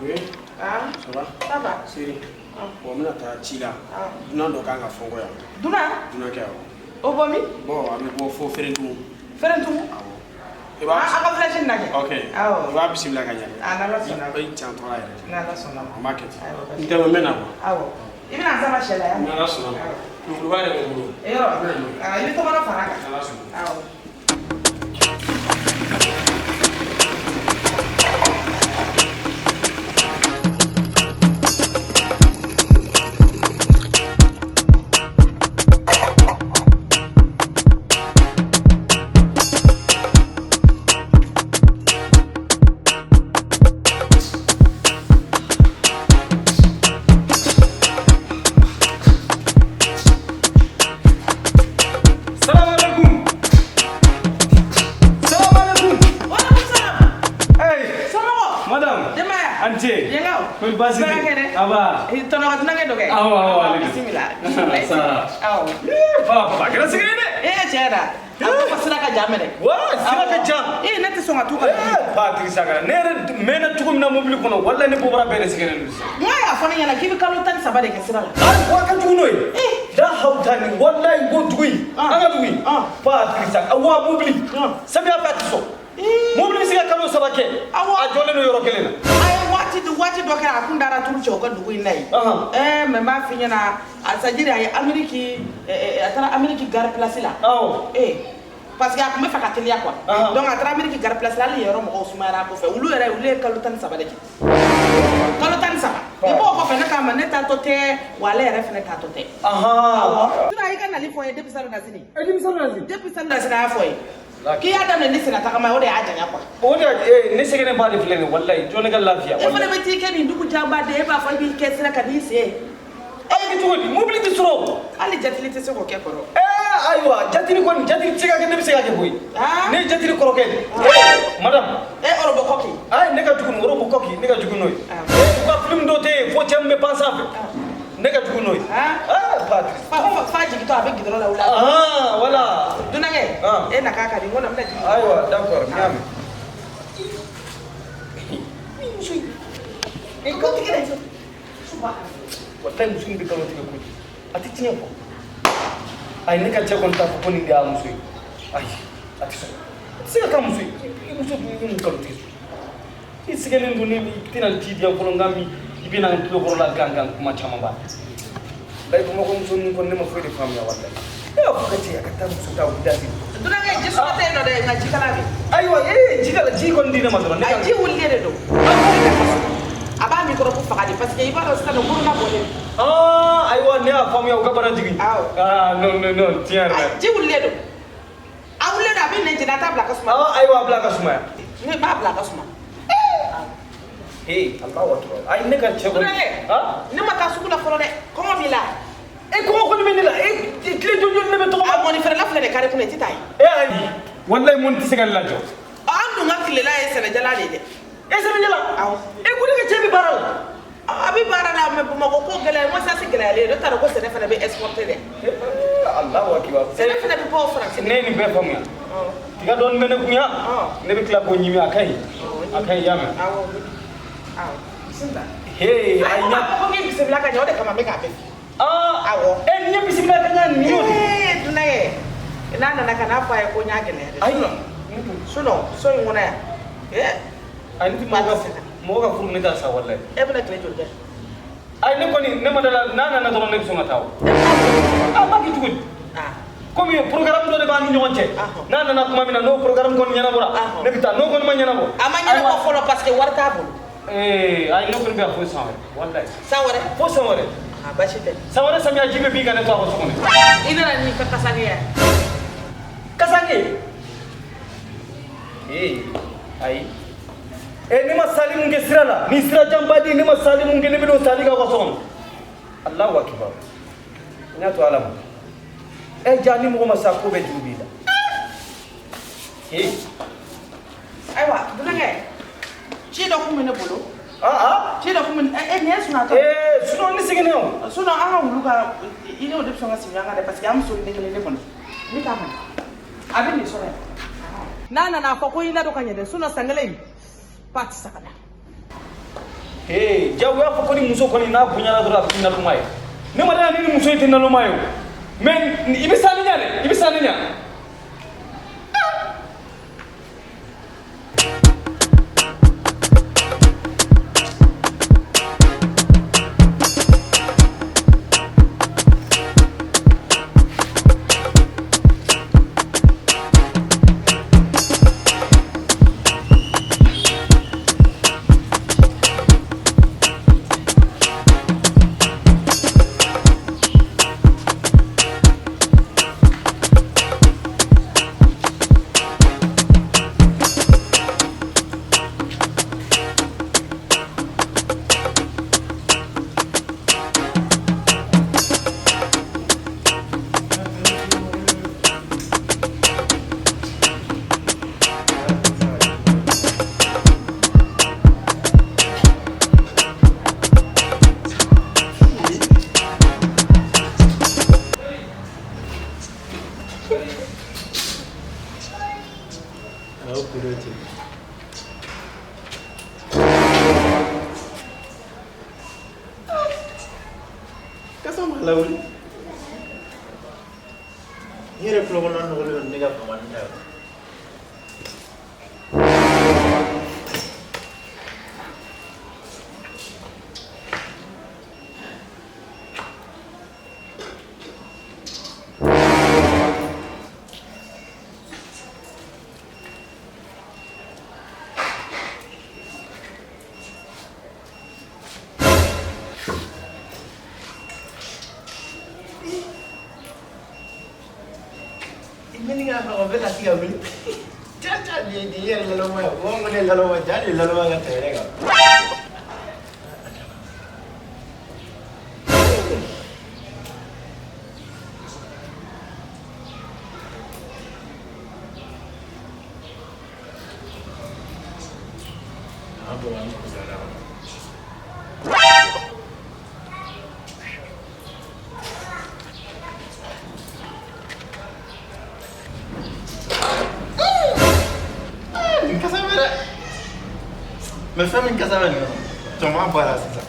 Oui. Ah. Ça va? Ça va. Siri. Bon, on a ta chila. Dunan do kanga fongo ya. Dunan kya. O bomi? Bon, ami bo fo ferentu. Ferentu? E ba. Aka flashin nage. Okay. Wa bismillah kanya. Na la sona. Ba chan to ayre. Na la sona. Market. Ndema mena. Awo. Ibina zama shela ya. Na la sona. Lu ba re ngo. Yo. Ibi to mana faraka. Na la sona. Awo. Basi aba tono tunange doge awa bismillah awa papa kira sigene chera apa sila ka jamere wa sila ka jam nete songa tuka patri sagara nere mena tukum na mobili kono walla ne bobara bere sigene lusi moya fani yana kibi kalu tan sabade ke sila wa ka tunoy da hawtani wallahi go dugui anga dugui patri sagara awa mobili sabi afati so mobili siga kalu sabake a jole no yoro kelena wati do kala akundara tulu choka dugu inai me ma finya na asajiri ay Ameriki atara Ameriki gar place la parce que akuma fakateli akwa donc atara Ameriki gar place la le yoro mo Ousmara ko fe ulu yere ule kalutan sabade kalutan saba ibo ko fe na kama neta tote wala yere fe neta tote tuna ika na lifo depuis salo nazini depuis salo nazini afoy ki ya dame ni sina takama ode aja nyakwa ode ni segene ba de flene wallahi jone gal lafiya e fele beti ke ni ndugu jamba de ba fa bi ke sina kanise ay gitu ni mobility suro ali jatilite se ko ke koro aywa jatili kon jatili cega ke ne sega ke boy ne jatili koro ke madam orobo koki ay ne ka jugun orobo koki ne ka jugun noy ko film dote fo tiam me pensafe ne ka jugun noy patri fa jigi to avec gidro la wala voilà dunange na kaka ni ngona mna jigi aywa d'accord nyame musui ko tikere suba wallahi musui bi kalo tikere ko ati tinya ko ay ne ka je kon ta ko ni dia musui ay ati so sika ka musui musui ni kalo tikere isigene nduni tinal tidia ko ngami ibina ngam ko la gangan kuma chama ba dai kuma ko musui ko ne ma fodi famya wallahi ko kace ya kata musu ta gudasi dunange jisu te no de ngaji kala bi aywa jikala ji kon dina ma don ay ji wulle de do aba mi ko fakadi parce que ibara sta no buruna bole aywa ne a famya ko bara jigi no tiara ji wulle do a wulle da bin ne jina ta blaka suma aywa blaka suma ne ba blaka suma Allahu akbar ay ne ka chego ne mata sukula folo de comment bi la comment ko ni la clé jojo ne be to mo ni fere la fere kare kuna titai ay wallahi mon tisegal la jo andu ngakile la esene jalale de esene jala ko ni ka chebi baral abi barala me buma ko gele mo sa se gele le do taro ko sene fere be exporter de Allahu akbar sene fere be po France ne ni be famya tiga don mena kunya ne be club ko nyimi akai yama sinda ay nya ko ngi bismillah ka nyode kama me ka be awo nya bismillah ka nya ni tunaye nana nakana fa ko nya gele ay suno so ngona ya ay ni mo ga furu ne ta sa wallahi bena kle jurde ay ne ko ni ne madala nana na doon ne so ngataw ba ki tugul comme programme do de ba ni ñonte nana na kuma mina no programme kon ñana bora ne bita no kon ma ñana bo amanya ko folo parce que warta bu ay no ko be fo sawre wallahi sawre fo sawre bashite sawre samya jibe bi ga ne to ko sokone ina ni ka kasange ay ni ma salimu nge sirala ni sira jambadi ni ma salimu nge ne bido saliga ko sokone Allahu akbar nya to alam jani mo ma sa ko be jubila aywa dunange ci do ko mene bolo ci do ko mene ne suna to suno ni sigene o suno anga wuluka ine o depso ngasi nyanga de parce que am so ni ngene ne kono ni ka man abin ni so nana na fa ko ina do kanyede suno sangale pati sakada Hey, jagoya fo ko ni muso ko ni na bunya na dora tina lumai. Ne mara ni muso tina lumai. Men ibisani nya. Lauli. Here flow on the nigga from one time. Ini kan kalau bela tiga beli, caca dia lalu mana, orang mana lalu mana jadi lalu mana terus kan. Apa yang kita lakukan? Me fais une casse à venir. Tu m'as pas là, c'est ça.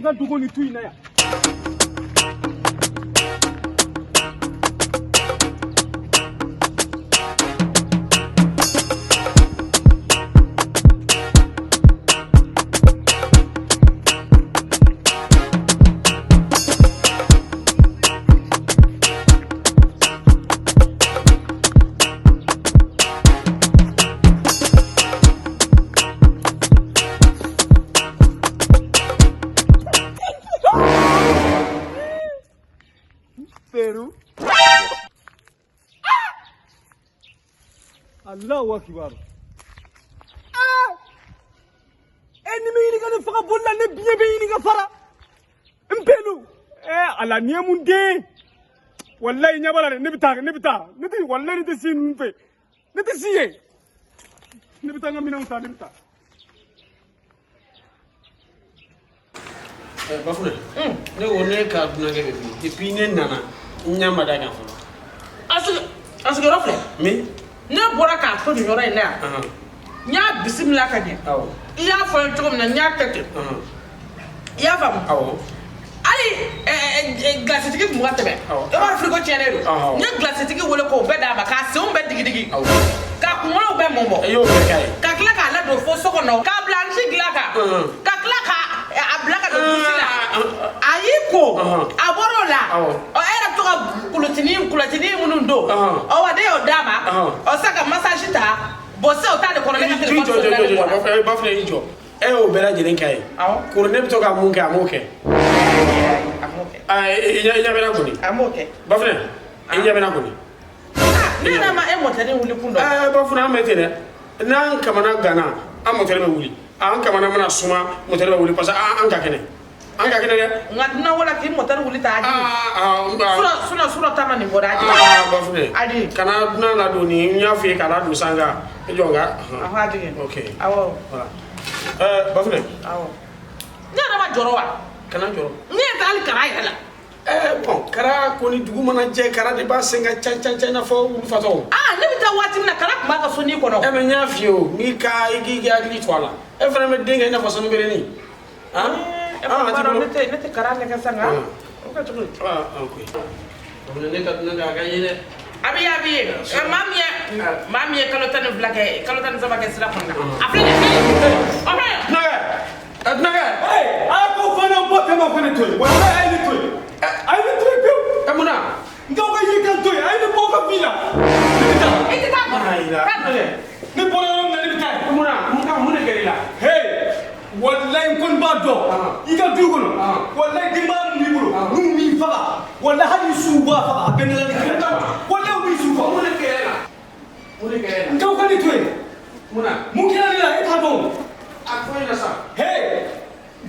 Kan dugo ni tu ina ya Peru. Allahu Akbar. Enemy ni kan faka bolla ne biye be ni ga fara. Mpelu. Ala ni munde. Wallahi nyabala ne bita. Ne ti wallahi te sin mpe. Ne ti siye. Ne bita ngamina uta ne bita. Bafune. Ne wone ka duna ke be. Depuis ne nana. Nyama da kan folo. Asu rofle. Mi. Ne bora ka to ni yoro ina. Nya bismillah ka je. Awo. Iya fo to na nya tete. Iya fam. Awo. Ali glace tiki mu gatebe. E ba frigo tiene do. Nya glace tiki wole ko be da ba ka se on be digi. Awo. Ka ku mo be mombo. E yo be kai. Ka kla ka la don fo so kɔnɔ ka blanchi dilan kan ka tila ka a bila ka don kusi la a y'i ko a bɔr'o la ɔ e yɛrɛ bɛ to ka kulotini minnu don ɔ wa de y'o d'a ma ɔ sisan ka massage ta bɔn sisan o t'a de kɔnɔ ne ka téléphone sonné la de kɔnɔ. Bafilɛ i jɔ e y'o bɛɛ lajɛlen k'a ye koro ne bɛ to ka mun kɛ a m'o kɛ. a m'o kɛ. I ɲɛ bɛ na kɔni. a m'o kɛ. Bafilɛ i ɲɛ bɛ na kɔni. ne yɛrɛ ma e mɔtɛri wuli kun dɔn. Bafilɛ an bɛ ten dɛ n'an kamana ganna an mɔtɛri bɛ wuli an kamana mana suma mɔtɛri bɛ wuli parce que an ka kɛnɛ. An ka kɛnɛ dɛ. Nka dunan wala k'i mɔtɛri wuli ta a di. Sura ta ma nin bɔ dɛ a di. Bafilɛ a di. kana dunan ladon ni n y'a f'i ye ka ladon san kan i jɔ n ka. a jigin. Ok. awɔ. Voilà. Bafilɛ. awɔ. ne yɛrɛ ma jɔrɔ wa. Kana jɔrɔ. ne yɛrɛ hali kara yɛrɛ la. Bon kara ko ni dugu mana jɛ kara de b'a sen ka can can can i n'a fɔ wulu fatɔ. ne bɛ taa waati min na kara tun b'a ka so n'i kɔnɔ. Mais n y'a f'i ye o n'i k'i hakili to a la e fana bɛ den kɛ i n'a fɔ sanu berenin. ne tɛ kara nɛgɛ san nka o ka cogo di. Ne ka dunan kɛ a ka ye dɛ. a bɛ ye maa min ye kalo 12 kɛ kalo 13 kɛ sira kɔnɔ a filɛ nin ye. Dunankɛ. A ko fana bɔ kama ko ne to yen. Wala a ye ne to yen. A ye ne to yen pewu. Munna. N ka ye kan to yen. A ye ne bɔ ka bin na. Ne bɛ taa. I tɛ taa bɔ. Ne bɔra yɔrɔ min na ne bɛ taa. Mun de kɛra i la. Hey, walayi n kɔni b'a dɔn. I ka du kɔnɔ. Walayi denbaya min b'i bolo. N'u m'i faga. Walayi hali su b'a faga. A bɛɛ ne la ni kɛlɛ. Walayi u b'i su faga. Mun de kɛra i la. Mun de kɛra i la. N ka ne to yen. Munna. Mun kɛra ne la e t'a dɔn. A fɔ i la sa. Hey,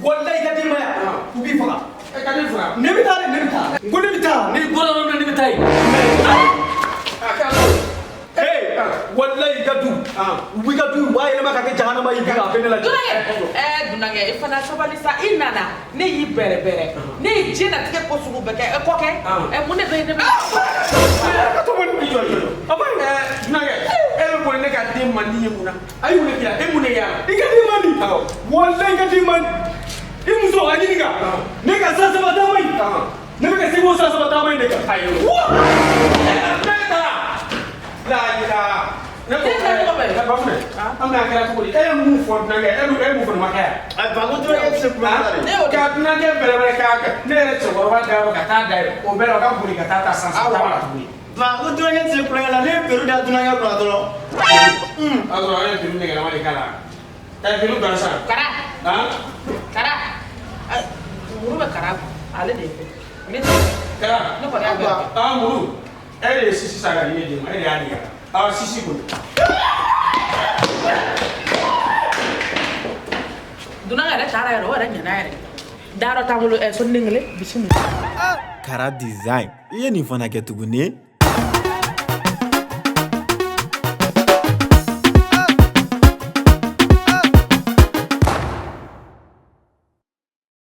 walayi ka denbaya u b'i faga. Ka ne faga. Ne bɛ taa dɛ, ne bɛ taa. N ko ne bɛ taa. Ne bɔra yɔrɔ min na ne bɛ taa yen. Hey, walayi ka du. U b'i ka du. U b'a yɛlɛma ka kɛ jahanama ye bi k'a bɛɛ ne lajɛ. Dunankɛ i fana sabali sa i nana ne y'i bɛrɛbɛrɛ ne ye diɲɛlatigɛ ko sugu bɛɛ kɛ e kɔ kɛ mun de bɛ ne bɛ. Ka to bɔ ni jɔ. Dunankɛ e bɛ boli ne ka den mandi ye mun na. A ye mun de kɛ e mun de y'a la. I ka den mandi. Walayi ka den mandi. I muso a ɲininka. Ne ka san 3 taama in. Ne bɛ ka se k'o san 3 taama in de kan. Ne Bafilɛ an bɛ a kɛra cogo di e ye mun fɔ dunankɛ e mun fɔ nin ma kɛ yan. Ba ko dunankɛ bɛ se kuma la dɛ. Ka dunankɛ bɛrɛbɛrɛ k'a kɛ ne yɛrɛ cɛkɔrɔba da yɔrɔ ka taa da ye o bɛɛ la o ka boli ka taa san saba la tuguni. Ba ko dunankɛ tɛ se kulonkɛ la ne ye peru da dunankɛ kunna dɔrɔn. A sɔrɔ an ye peru nɛgɛlama de k'a la. Peru gansan. Kara. Muru bɛ kara ale de ye Kara. ne kɔni y'a bɛɛ. Muru e de ye sisi san ka di ne den ma e de y'a di yan. Sisi ko. Dunankɛ yɛrɛ taara yɛrɛ o yɛrɛ ɲɛna yɛrɛ dayɔrɔ t'an bolo so den kelen bisimila. Kara design i ye nin fana kɛ tuguni.